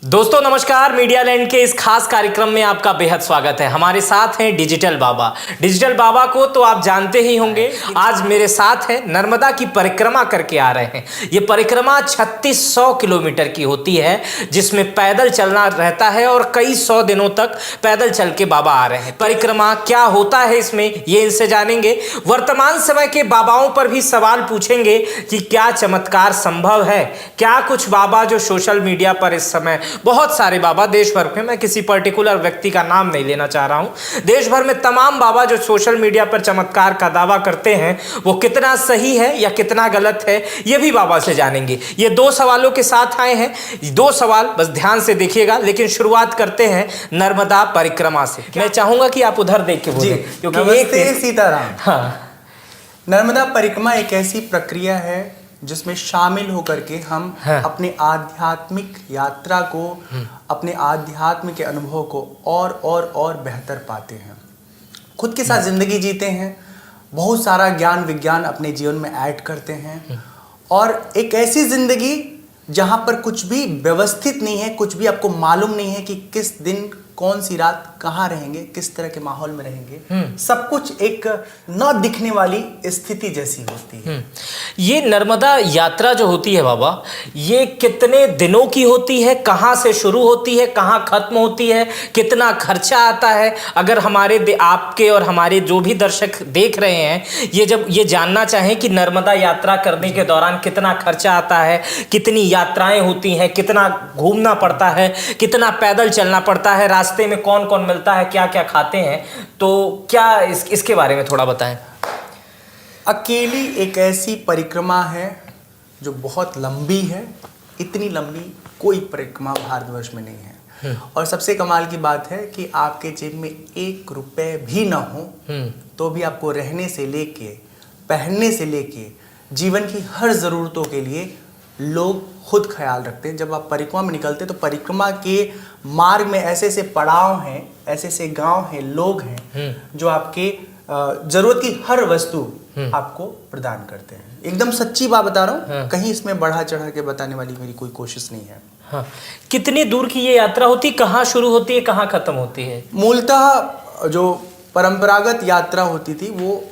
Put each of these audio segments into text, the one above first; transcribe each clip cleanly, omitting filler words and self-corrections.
दोस्तों नमस्कार, media land के इस खास कार्यक्रम में आपका बेहद स्वागत है। हमारे साथ हैं डिजिटल बाबा। डिजिटल बाबा को तो आप जानते ही होंगे। आज मेरे साथ हैं, नर्मदा की परिक्रमा करके आ रहे हैं। ये परिक्रमा 3600 किलोमीटर की होती है, जिसमें पैदल चलना रहता है और कई सौ दिनों तक पैदल चल के बाबा आ रहे हैं। परिक्रमा क्या होता है इसमें, ये इनसे जानेंगे। वर्तमान समय के बाबाओं पर भी सवाल पूछेंगे कि क्या चमत्कार संभव है, क्या कुछ बाबा जो सोशल मीडिया पर इस समय बहुत सारे बाबा देश भर में, मैं किसी पर्टिकुलर व्यक्ति का नाम नहीं लेना चाह रहा हूं, देश भर में तमाम बाबा जो सोशल मीडिया पर चमत्कार का दावा करते हैं, वो कितना सही है या कितना गलत है, ये भी बाबा से जानेंगे। ये दो सवालों के साथ आए हैं। दो सवाल बस ध्यान से देखिएगा, लेकिन शुरुआत करते हैं नर्मदा परिक्रमा से। मैं चाहूंगा कि आप उधर देख के बोलें, क्योंकि एक सीताराम। हाँ, नर्मदा परिक्रमा एक ऐसी प्रक्रिया है जिसमें शामिल होकर के हम अपने आध्यात्मिक यात्रा को, अपने आध्यात्म के अनुभव को और बेहतर पाते हैं, खुद के साथ जिंदगी जीते हैं, बहुत सारा ज्ञान विज्ञान अपने जीवन में ऐड करते हैं और एक ऐसी जिंदगी जहां पर कुछ भी व्यवस्थित नहीं है, कुछ भी आपको मालूम नहीं है कि किस दिन कौन सी रात कहाँ रहेंगे, किस तरह के माहौल में रहेंगे, सब कुछ एक न दिखने वाली स्थिति जैसी होती है। ये नर्मदा यात्रा जो होती है बाबा, ये कितने दिनों की होती है, कहाँ से शुरू होती है, कहाँ खत्म होती है, कितना खर्चा आता है? अगर हमारे आपके और हमारे जो भी दर्शक देख रहे हैं, ये जब ये जानना चाहें कि नर्मदा यात्रा करने के दौरान कितना खर्चा आता है, कितनी यात्राएं होती हैं, कितना घूमना पड़ता है, कितना पैदल चलना पड़ता है, रास्ते में कौन कौन मिलता है, क्या क्या खाते हैं, तो क्या इसके बारे में थोड़ा बताएं। अकेली एक ऐसी परिक्रमा है जो बहुत लंबी है। इतनी लंबी कोई परिक्रमा भारतवर्ष में नहीं है। और सबसे कमाल की बात है कि आपके जेब में 1 रुपए भी ना हो तो भी आपको रहने से लेके, पहनने से लेके, जीवन की हर जरूरतों के लिए लोग खुद ख्याल रखते हैं। जब आप परिक्रमा में निकलते हैं तो परिक्रमा के मार्ग में ऐसे ऐसे पड़ाव हैं, ऐसे ऐसे गांव हैं, लोग हैं जो आपके जरूरत की हर वस्तु आपको प्रदान करते हैं। एकदम सच्ची बात बता रहा हूँ, कहीं इसमें बढ़ा चढ़ा के बताने वाली मेरी कोई कोशिश नहीं है। हाँ, कितनी दूर की ये यात्रा होती है, कहाँ शुरू होती है, कहाँ खत्म होती है? मूलतः जो परंपरागत यात्रा होती थी वो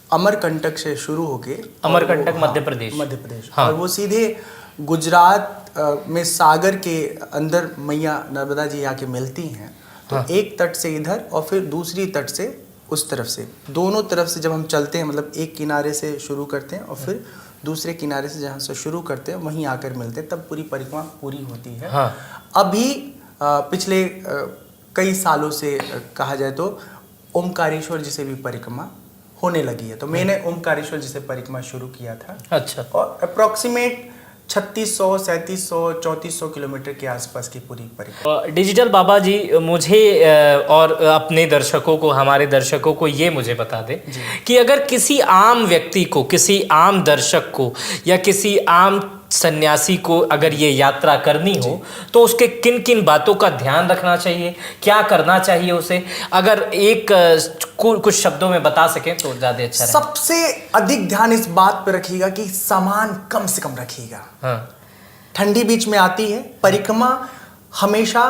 अमरकंटक से शुरू होके, अमरकंटक मध्य प्रदेश, और वो सीधे गुजरात में सागर के अंदर मैया नर्मदा जी आके मिलती हैं। तो एक तट से इधर और फिर दूसरी तट से उस तरफ से, दोनों तरफ से जब हम चलते हैं, मतलब एक किनारे से शुरू करते हैं और फिर दूसरे किनारे से जहाँ से शुरू करते हैं वहीं आकर मिलते हैं, तब पूरी परिक्रमा पूरी होती है। अभी पिछले कई सालों से कहा जाए तो ओमकारेश्वर जी से भी परिक्रमा होने लगी है। तो मैंने ओमकारेश्वर जी से परिक्रमा शुरू किया था। अच्छा। और अप्रोक्सीमेट 3600, 3700, 3400 किलोमीटर के आसपास की पूरी परिक्रमा। डिजिटल बाबा जी, मुझे और अपने दर्शकों को, हमारे दर्शकों को ये मुझे बता दें कि अगर किसी आम व्यक्ति को, किसी आम दर्शक को या किसी आम सन्यासी को अगर ये यात्रा करनी हो तो उसके किन किन बातों का ध्यान रखना चाहिए, क्या करना चाहिए उसे? अगर एक कुछ शब्दों में बता सकें तो ज़्यादा अच्छा है। सबसे अधिक ध्यान इस बात पर रखिएगा कि सामान कम से कम रखिएगा। ठंडी बीच में आती है, परिक्रमा हमेशा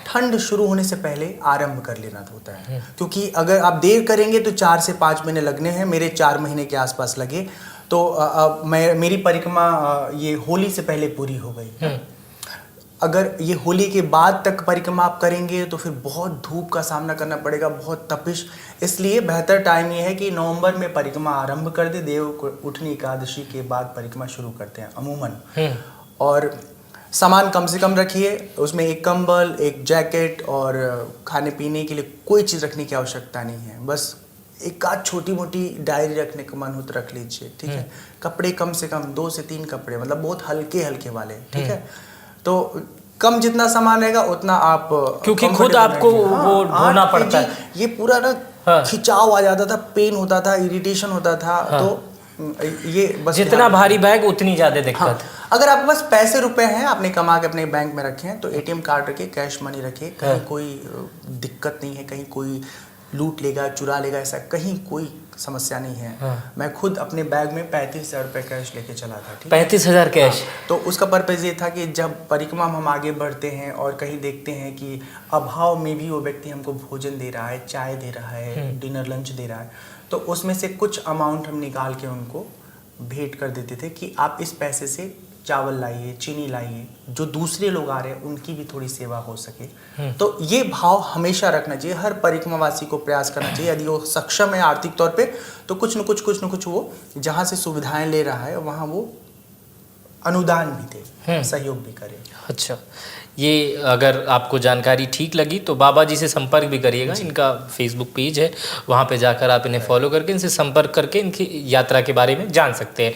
ठंड शुरू होने से पहले आरंभ कर लेना होता है, क्योंकि अगर आप देर करेंगे तो 4 से 5 महीने लगने हैं। मेरे 4 महीने के आसपास लगे। तो मेरी परिक्रमा ये होली से पहले पूरी हो गई। अगर ये होली के बाद तक परिक्रमा आप करेंगे तो फिर बहुत धूप का सामना करना पड़ेगा, बहुत तपिश। इसलिए बेहतर टाइम ये है कि नवंबर में परिक्रमा आरंभ कर दे। देव उठनी एकादशी के बाद परिक्रमा शुरू करते हैं अमूमन। और सामान कम से कम रखिए, उसमें एक कंबल, एक जैकेट और खाने पीने के लिए कोई चीज़ रखने की आवश्यकता नहीं है। बस एक आध छोटी मोटी डायरी रखने का मन हो तो रख लीजिए, ठीक है। कपड़े कम से कम 2 से 3 कपड़े, मतलब बहुत हल्के हल्के वाले, ठीक है। तो कम जितना सामान रहेगा उतना आप, क्योंकि खुद आपको वो ढोना पड़ता है। ये पूरा ना खिंचाव आ जाता था, पेन होता था, इरिटेशन होता था। तो ये बस जितना भारी बैग उतनी ज्यादा दिक्कत। अगर आपके पास पैसे रुपए हैं, आपने कमा के अपने बैंक में रखे हैं, तो एटीएम कार्ड रखिए, कैश मनी रखिए। कहीं कोई दिक्कत नहीं है, कहीं कोई लूट लेगा, चुरा लेगा, ऐसा कहीं कोई समस्या नहीं है। हाँ। मैं खुद अपने बैग में 35,000 रुपये कैश लेके चला था। ठीक है? 35,000 कैश। तो उसका पर्पज़ ये था कि जब परिक्रमा में हम आगे बढ़ते हैं और कहीं देखते हैं कि अभाव में भी वो व्यक्ति हमको भोजन दे रहा है, चाय दे रहा है, डिनर लंच दे रहा है, तो उसमें से कुछ अमाउंट हम निकाल के उनको भेंट कर देते थे कि आप इस पैसे से चावल लाइए, चीनी लाइए, जो दूसरे लोग आ रहे हैं उनकी भी थोड़ी सेवा हो सके। तो ये भाव हमेशा रखना चाहिए, हर परिक्रमावासी को प्रयास करना चाहिए। यदि वो सक्षम है आर्थिक तौर पे तो कुछ न कुछ वो जहाँ से सुविधाएं ले रहा है वहाँ वो अनुदान भी दे, सहयोग भी करे। अच्छा, ये अगर आपको जानकारी ठीक लगी तो बाबा जी से संपर्क भी करिएगा। इनका फेसबुक पेज है, वहाँ पे जाकर आप इन्हें फॉलो करके इनसे संपर्क करके इनकी यात्रा के बारे में जान सकते हैं।